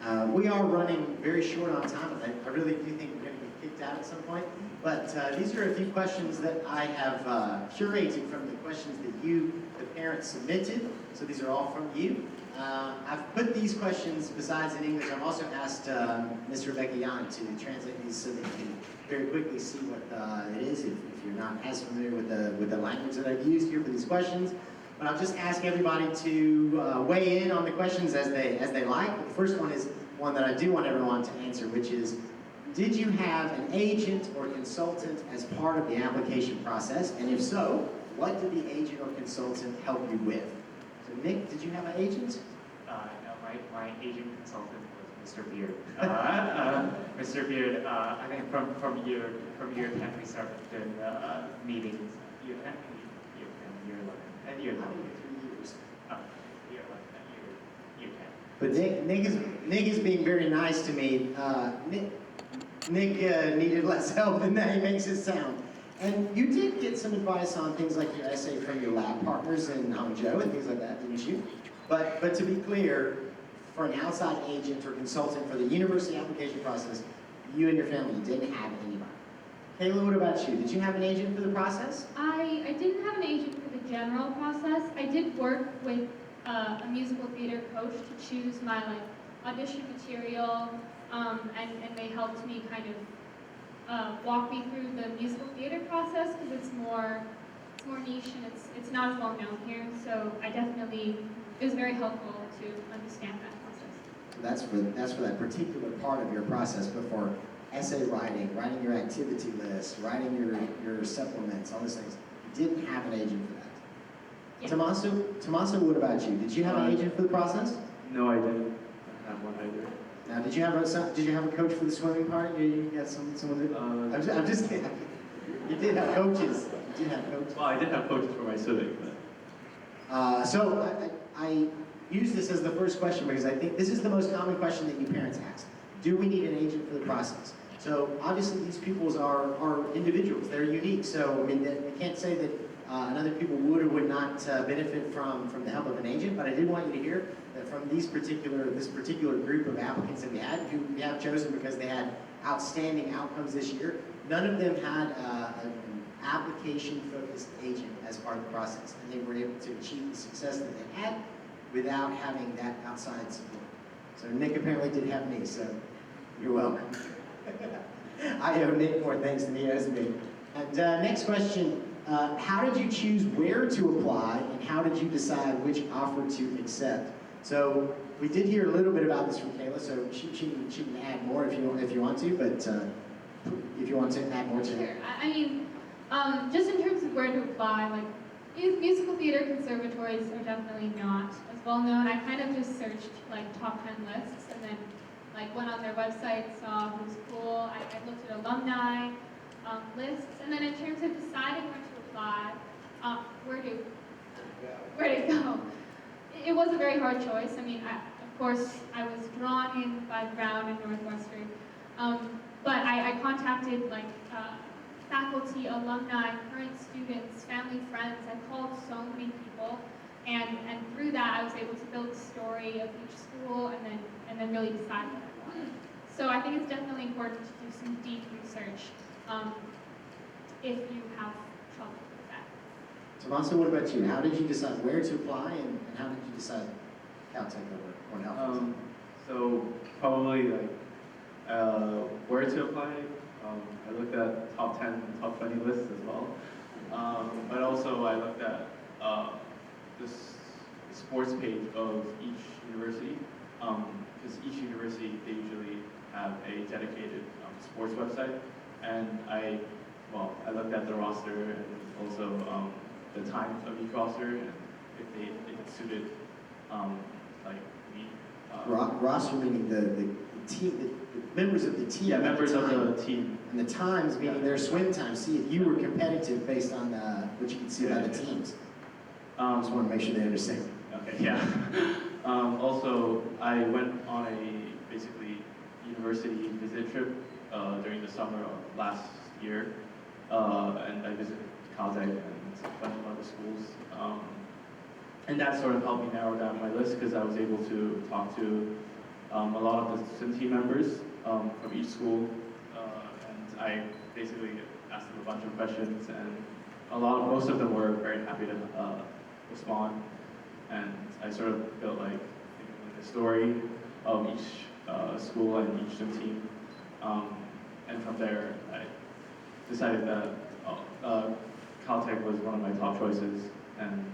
We are running very short on time. I really do think we're going to get kicked out at some point. But these are a few questions that I have curated from the questions that you, the parents, submitted. So these are all from you. I've put these questions, besides in English, I've also asked Ms. Rebecca Yan to translate these so that you can very quickly see what it is if you're not as familiar with the language that I've used here for these questions. But I'll just ask everybody to weigh in on the questions as they like. But the first one is one that I do want everyone to answer, which is, did you have an agent or consultant as part of the application process? And if so, what did the agent or consultant help you with? So Nick, did you have an agent? No, my agent consultant was Mr. Beard. Mr. Beard, I think from year 10 we started doing meetings. Year 10, year 11, and year 11. 3 years. Year 11, and year 10. But Nick is being very nice to me. Nick needed less help than that. He makes it sound. And you did get some advice on things like your essay from your lab partners in Hangzhou and things like that, didn't you? But to be clear, for an outside agent or consultant for the university application process, you and your family didn't have anybody. Kayla, what about you? Did you have an agent for the process? I didn't have an agent for the general process. I did work with a musical theater coach to choose my audition material, and they helped me kind of walk me through the musical theater process because it's more niche and it's not as well known here. So it was very helpful to understand that process. So that's for that particular part of your process, but for essay writing your activity list, writing your supplements, all those things, you didn't have an agent for that. Yeah. Tommaso, what about you? Did you have an agent for the process? No, I didn't have one either. Now, did you have a coach for the swimming part? You got someone that, I'm just kidding. You did have coaches. Well, I did have coaches for my swimming, but... So I use this as the first question because I think this is the most common question that you parents ask. Do we need an agent for the process? So obviously these pupils are individuals. They're unique. So I mean, we can't say that other people would or would not benefit from the help of an agent. But I did want you to hear that from this particular group of applicants that who we have chosen because they had outstanding outcomes this year, none of them had an application-focused agent as part of the process, and they were able to achieve the success that they had without having that outside support. So Nick apparently did have me, so you're welcome. I owe Nick more thanks than he owes me. And next question, how did you choose where to apply, and how did you decide which offer to accept? So we did hear a little bit about this from Kayla, so she can add more if you want to, but if you want to add more to Sure. I mean, just in terms of where to apply, musical theater conservatories are definitely not as well known. I kind of just searched top 10 lists and then went on their website, saw who's cool. I looked at alumni lists, and then in terms of deciding where to apply, where to go, it was a very hard choice. I mean, of course, I was drawn in by Brown and Northwestern, but I contacted faculty, alumni, current students, family, friends. I called so many people, and through that I was able to build a story of each school and then really decide what I wanted. So I think it's definitely important to do some deep research if you have trouble with that. Tommaso, what about you? How did you decide where to apply, and how did you decide Caltech over Cornell? So probably where to apply. I looked at top 10 and top 20 lists as well. But also I looked at this sports page of each university. Because each university, they usually have a dedicated sports website. And I looked at the roster and also the times of each roster and if it suited me. Roster meaning the team, the members of the team. Yeah, members of the team. And the times meaning their swim times. See if you were competitive based on what you can see by the teams. Just want to make sure they understand. Okay, yeah. Also, I went on a basically university visit trip during the summer of last year, and I visited Caltech and a bunch of other schools. And that sort of helped me narrow down my list because I was able to talk to a lot of the SIM team members from each school, and I basically asked them a bunch of questions, and most of them were very happy to respond, and I sort of built like the story of each school and each SIM team, and from there I decided that Caltech was one of my top choices, and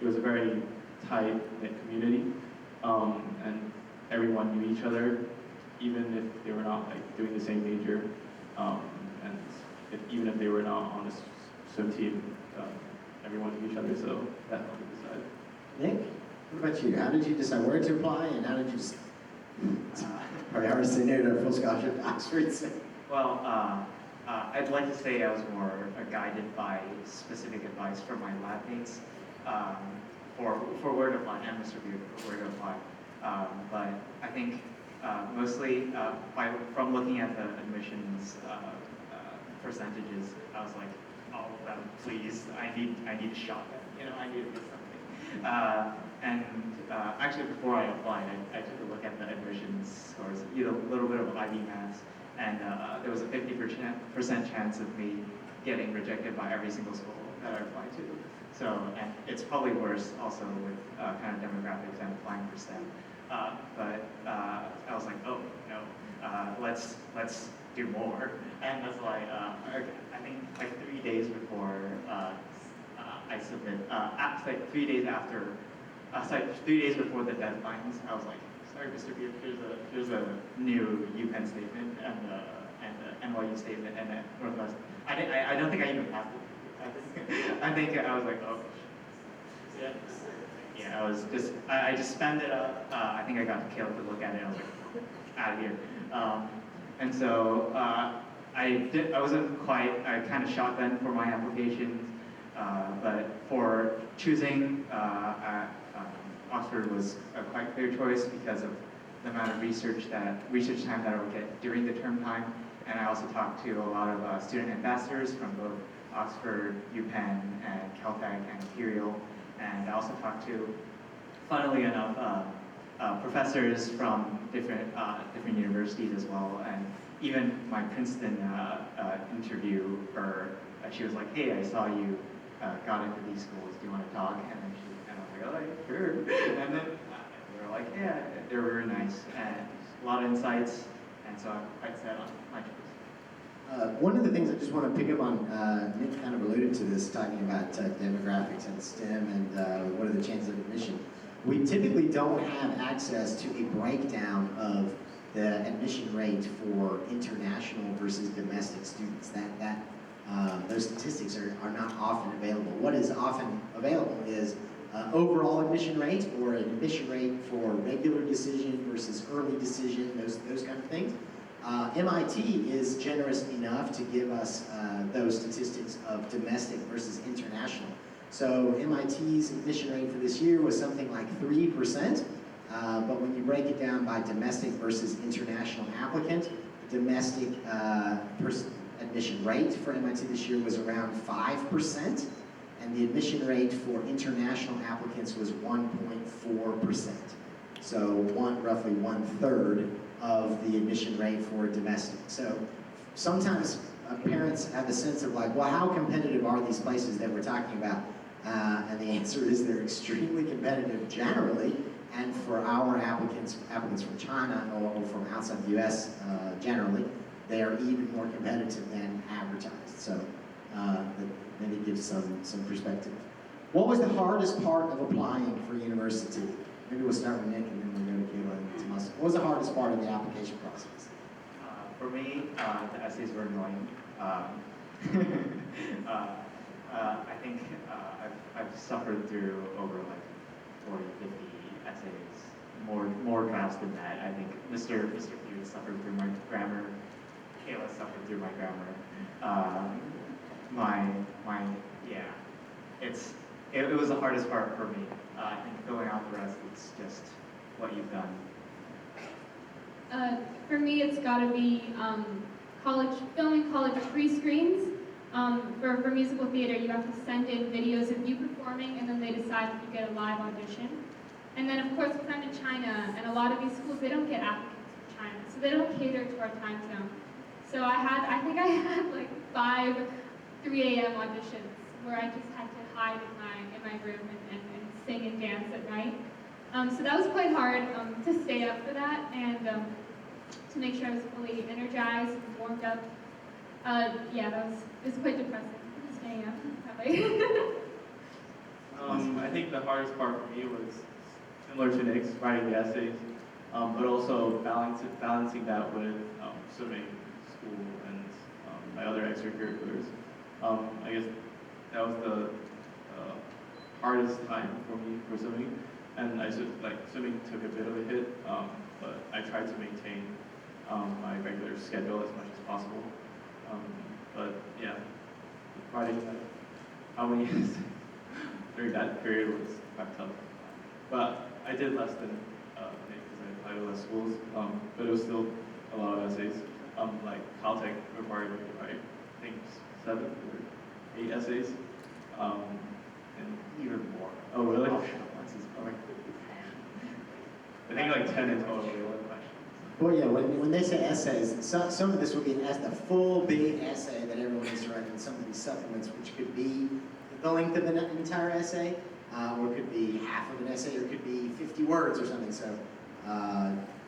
it was a very tight-knit community, and everyone knew each other, even if they were not like doing the same major, and even if they were not on the swim team, everyone knew each other, so that helped me decide. Nick, what about you? How did you decide where to apply, and how did you prioritize a full scholarship to Oxford? Well, I'd like to say I was more guided by specific advice from my lab mates for where to apply, and Mr. Beard for where to apply. But I think mostly from looking at the admissions percentages, I was like, all of them, please. I need a shot. I need to do something. And actually, before I applied, I took a look at the admissions scores, a little bit of IB maths, and there was a 50% chance of me getting rejected by every single school that I applied to. So, and it's probably worse also with kind of demographics and applying for STEM. But I was like, oh no, let's do more. And that's why I think like 3 days before I submit, like 3 days after, 3 days before the deadlines, I was like, sorry, Mr. Beard, here's a new UPenn statement and the NYU statement and the Northwest. I don't think I even passed it. I think I was like, oh, yeah. Yeah, I just spammed it up. I think I got killed to look at it. I was like, out of here. And so I kind of shot then for my applications, but for choosing Oxford was a quite clear choice because of the amount of research time that I would get during the term time. And I also talked to a lot of student ambassadors from both Oxford, UPenn, and Caltech and Imperial. And I also talked to, funnily enough, professors from different universities as well. And even my Princeton interviewer, she was like, hey, I saw you got into these schools. Do you want to talk? And I was like, oh, sure. And then they were like, yeah, they were very nice and a lot of insights. And so I'm quite set on my choice. One of the things I just want to pick up on, Nick kind of alluded to this, talking about demographics and STEM and what are the chances of admission. We typically don't have access to a breakdown of the admission rate for international versus domestic students. Those statistics are not often available. What is often available is overall admission rate or an admission rate for regular decision versus early decision, those kind of things. MIT is generous enough to give us those statistics of domestic versus international. So MIT's admission rate for this year was something like 3%, but when you break it down by domestic versus international applicant, the domestic admission rate for MIT this year was around 5%, and the admission rate for international applicants was 1.4%. So roughly 1/3 of the admission rate for domestic. So sometimes parents have a sense of like, well, how competitive are these places that we're talking about? And the answer is they're extremely competitive generally, and for our applicants from China or from outside the US generally, they are even more competitive than advertised. So that maybe gives some perspective. What was the hardest part of applying for university? Maybe we'll start with Nick and then we'll go to Kayla and Tomas. What was the hardest part of the application process? For me, the essays were annoying. I think I've suffered through over like 40, 50 essays, more drafts than that. I think Mr. Hughes suffered through my grammar. Kayla suffered through my grammar. It was the hardest part for me. I think filling out the rest is just what you've done. For me, it's got to be filming college pre-screens. For musical theater, you have to send in videos of you performing, and then they decide if you get a live audition. And then of course, because I'm in China, and a lot of these schools, they don't get applicants from China, so they don't cater to our time zone. So I think I had like 5 3 a.m. auditions where I just had to hide in my room and sing and dance at night. So that was quite hard to stay up for that and to make sure I was fully energized and warmed up. Yeah, it was quite depressing staying up that late. I think the hardest part for me was similar to Nick's, writing the essays, but also balancing that with swimming, school, and my other extracurriculars. I guess that was the hardest time for me for swimming, and swimming took a bit of a hit, but I tried to maintain my regular schedule as much as possible. But yeah, writing how many essays during that period was quite tough. But I did less than Nick because I applied to less schools, but it was still a lot of essays. Like Caltech required me to write, I think 7 or 8 essays. And Even more. oh really? Optional ones is like, I think like 10 in total. Well, yeah, when they say essays, some of this will be the full big essay that everyone needs to write, and some of these supplements, which could be the length of an entire essay, or it could be half of an essay, or it could be 50 words or something, so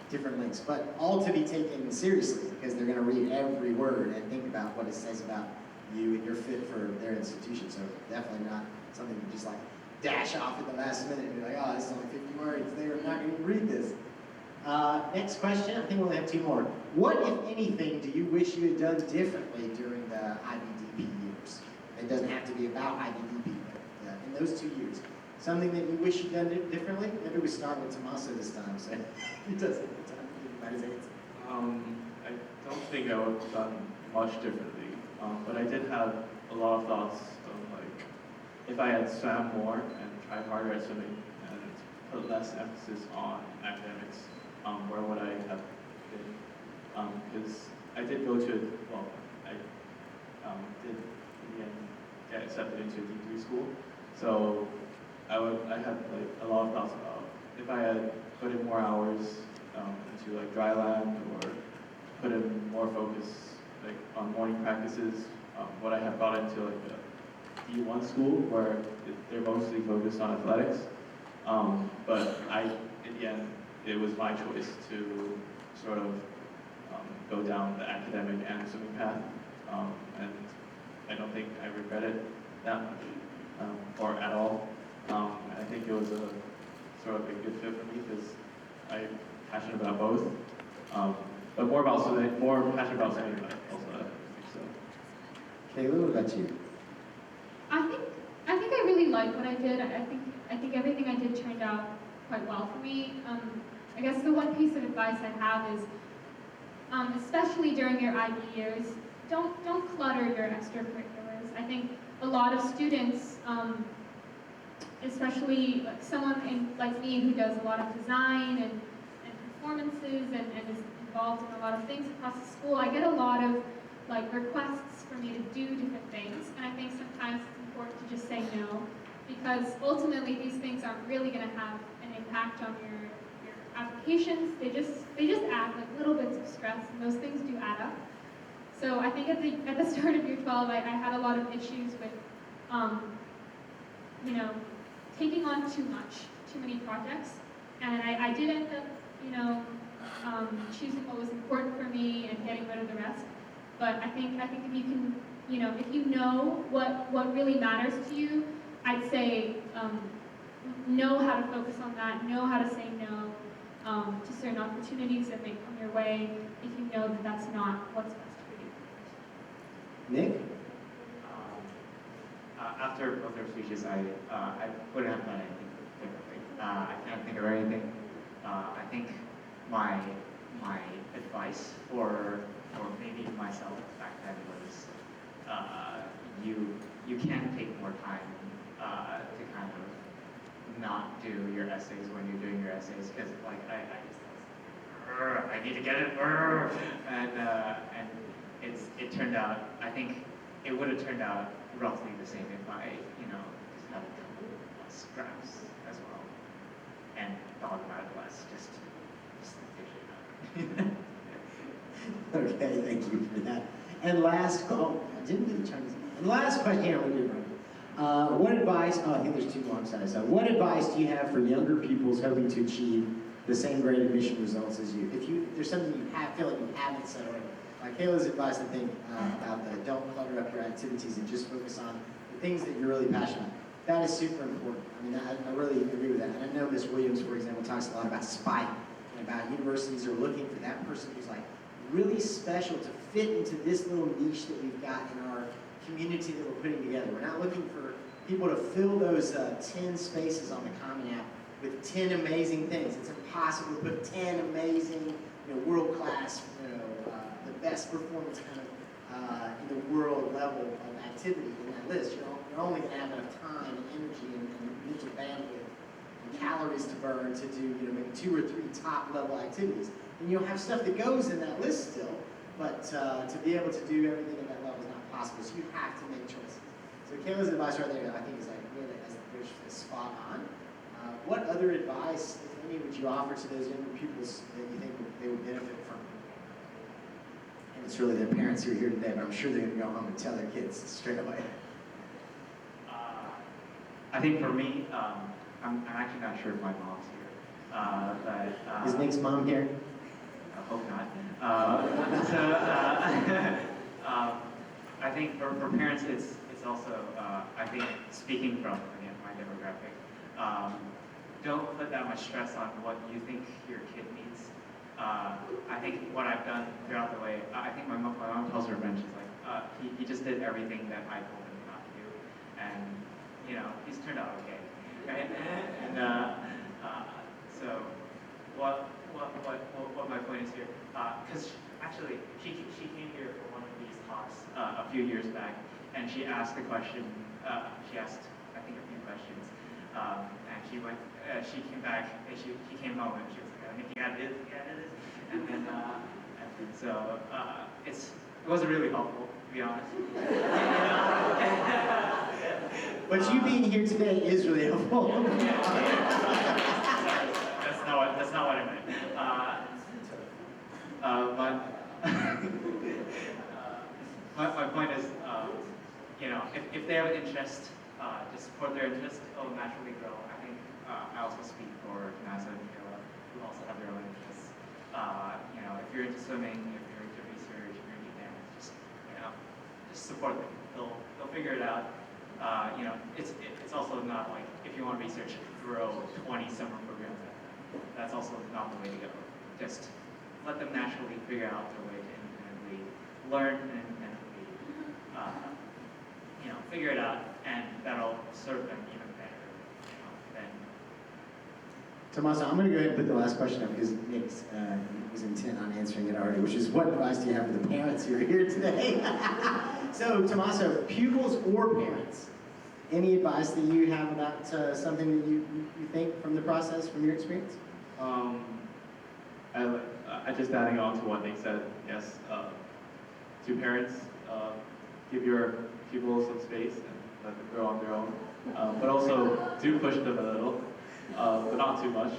different lengths. But all to be taken seriously, because they're going to read every word and think about what it says about you and your fit for their institution, so definitely not something you just like dash off at the last minute and be like, oh, this is only 50 words, they're not going to read this. Next question, I think we only have 2 more. What, if anything, do you wish you had done differently during the IBDP years? It doesn't have to be about IBDP, but in those 2 years. Something that you wish you'd done differently? Maybe we start with Tommaso this time, so he does it the time to give everybody's answer. I don't think I would have done much differently, but I did have a lot of thoughts of like, if I had swam more and tried harder at swimming and put less emphasis on academics, where would I have been? Because I did go to, well, I did in the end get accepted into a degree school, so I had like a lot of thoughts about if I had put in more hours into like dry land or put in more focus like on morning practices, would I have got into like a D1 school where they're mostly focused on athletics? But in the end, it was my choice to sort of go down the academic and swimming path, and I don't think I regret it that much, or at all. And I think it was a sort of a good fit for me because I'm passionate about both, but more passionate about swimming, but also athletics. So. Kayla, what about you? I think I really like what I did. I think everything I did turned out quite well for me. I guess the one piece of advice I have is, especially during your IB years, don't clutter your extracurriculars. I think a lot of students, especially someone like me who does a lot of design and performances and is involved in a lot of things across the school, I get a lot of like requests for me to do different things, and I think sometimes it's important to just say no, because ultimately these things aren't really going to have an impact on your applications. They just add like little bits of stress, and those things do add up. So I think at the start of year 12, I had a lot of issues with, taking on too many projects, and I did end up, choosing what was important for me and getting rid of the rest. But I think if you can, if you know what really matters to you, I'd say know how to focus on that, know how to say no to certain opportunities that may come your way if you know that that's not what's best for you. Nick? After both their speeches, I wouldn't have done anything differently. I can't think of anything. I think my advice for maybe myself back then was you can take more time to kind of not do your essays when you're doing your essays, because like I need to get it, and it turned out, I think it would have turned out roughly the same if I just had a couple of scraps as well. and thought about it less. Just figure it out. Okay, thank you for that. And last, oh, I didn't do the Chinese. And last question, here, we did right. What advice, oh, I think there's two long sides. What advice do you have for younger pupils hoping to achieve the same great admission results as you? If there's something you feel like you haven't said already, like Kayla's advice, I think, about the don't clutter up your activities and just focus on the things that you're really passionate about. That is super important. I mean, I really agree with that. And I know Ms. Williams, for example, talks a lot about spike and about universities are looking for that person who's like really special to fit into this little niche that we've got in our community that we're putting together. We're not looking for people to fill those 10 spaces on the Common App with 10 amazing things. It's impossible to put 10 amazing, world-class, the best performance kind of in the world level of activity in that list. You're only going to have enough time and energy and mental bandwidth and calories to burn to do maybe 2 or 3 top level activities. And you'll have stuff that goes in that list still, but to be able to do everything at that level is not possible. So you have to make choices. So Kayla's advice right there, I think, is like really is spot on. What other advice, if any, would you offer to those younger pupils that you think they would benefit from? And it's really their parents who are here today, but I'm sure they're going to go home and tell their kids straight away. I think for me, I'm actually not sure if my mom's here, but Is Nick's mom here? I hope not. I think for parents, it's also I think speaking from again my demographic, don't put that much stress on what you think your kid needs. I think what I've done throughout the way, I think my mom tells her friends, she's like, he just did everything that I told him not to do, and he's turned out okay, right? And so what my point is here, because actually she came here for one of these talks a few years back, and she asked a question. She asked I think a few questions, and she came back and she came home and she was like, I think you got this, and then so it wasn't really helpful, to be honest. But you being here today is really helpful. That's not what I meant. My point is, if they have an interest, to support their interest, it'll naturally grow. I think I also speak for NASA and Kayla, who also have their own interests. If you're into swimming, if you're into research, if you're into dance, just support them. They'll figure it out. It's also not like if you want research, grow 20 summer programs. That's also not the way to go. Just let them naturally figure out their way to independently learn and independently, figure it out, and that'll serve them even better than. Tommaso, I'm going to go ahead and put the last question up because Nick was intent on answering it already, which is what advice do you have for the parents who are here today? So, Tommaso, pupils or parents, any advice that you have about something that you think from the process, from your experience? I just adding on to what Nick said, yes, to parents, give your pupils some space and let them grow on their own. But also, do push them a little, but not too much.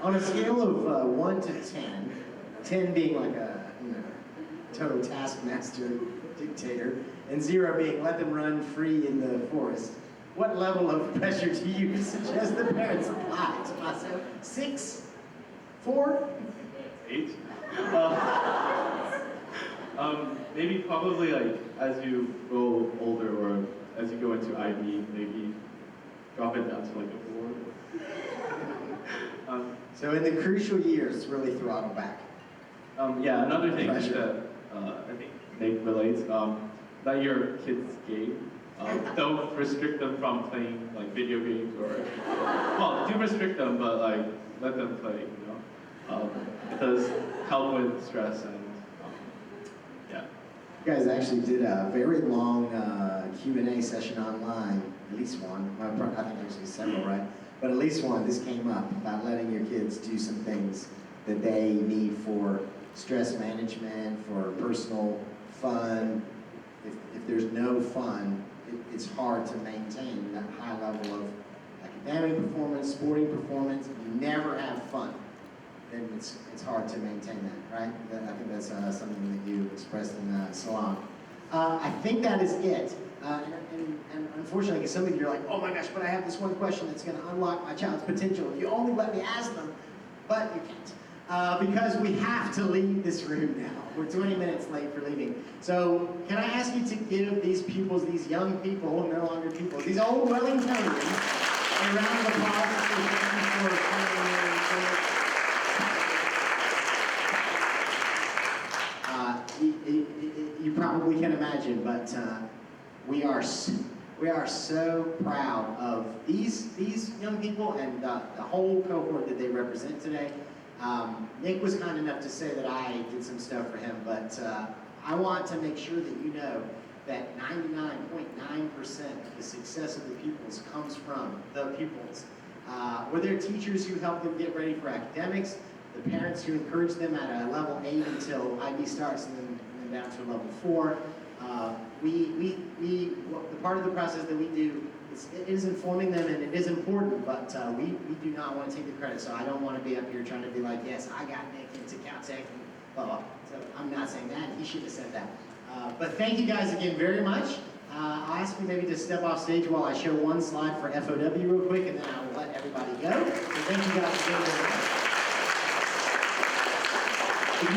On a scale of 1 to 10, 10 being like a total taskmaster dictator, and 0 being let them run free in the forest, what level of pressure do you suggest the parents apply, Tommaso? 6? 4? 8? Maybe probably like as you grow older or as you go into IB, maybe drop it down to like a 4. So in the crucial years, really throttle back. Yeah, another thing Pressure. that I think Nick relates, that your kids game. Don't restrict them from playing like video games or, well, do restrict them, but like let them play, It does help with stress and yeah. You guys actually did a very long Q&A session online, at least one. Well, I think actually several, right? But at least one, this came up about letting your kids do some things that they need for stress management, for personal fun. If there's no fun, it's hard to maintain that high level of academic performance, sporting performance, if you never have fun, then it's hard to maintain that, right? I think that's something that you expressed in the salon. I think that is it. And unfortunately, because some of you are like, oh my gosh, but I have this one question that's going to unlock my child's potential. If you only let me ask them, but you can't. Because we have to leave this room now. We're 20 minutes late for leaving. So can I ask you to give these pupils, these young people, no longer pupils, these old Wellingtonians, a round of applause for coming here. You probably can imagine, but we are so proud of these young people and the whole cohort that they represent today. Nick was kind enough to say that I did some stuff for him, but I want to make sure that you know that 99.9% of the success of the pupils comes from the pupils. Were there teachers who helped them get ready for academics, the parents who encourage them at a level 8 until IB starts and then down to level 4. The part of the process that we do it is informing them, and it is important, but we do not want to take the credit. So I don't want to be up here trying to be like, yes, I got Nick into Caltech, and blah, blah. So I'm not saying that. He should have said that. But thank you guys again very much. I'll ask you maybe to step off stage while I show one slide for FOW real quick, and then I will let everybody go. So thank you guys again very much. If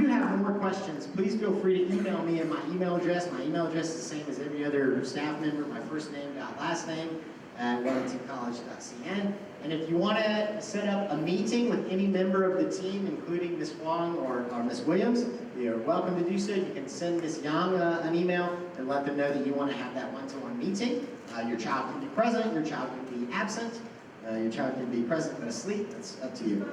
you have more questions, please feel free to email me at my email address. My email address is the same as every other staff member, my first name, last name, at wellingtoncollege.cn. And if you want to set up a meeting with any member of the team, including Ms. Wong or Ms. Williams, you're welcome to do so. You can send Ms. Yang an email and let them know that you want to have that one-to-one meeting. Your child can be present, your child can be absent, your child can be present but asleep. That's up to you.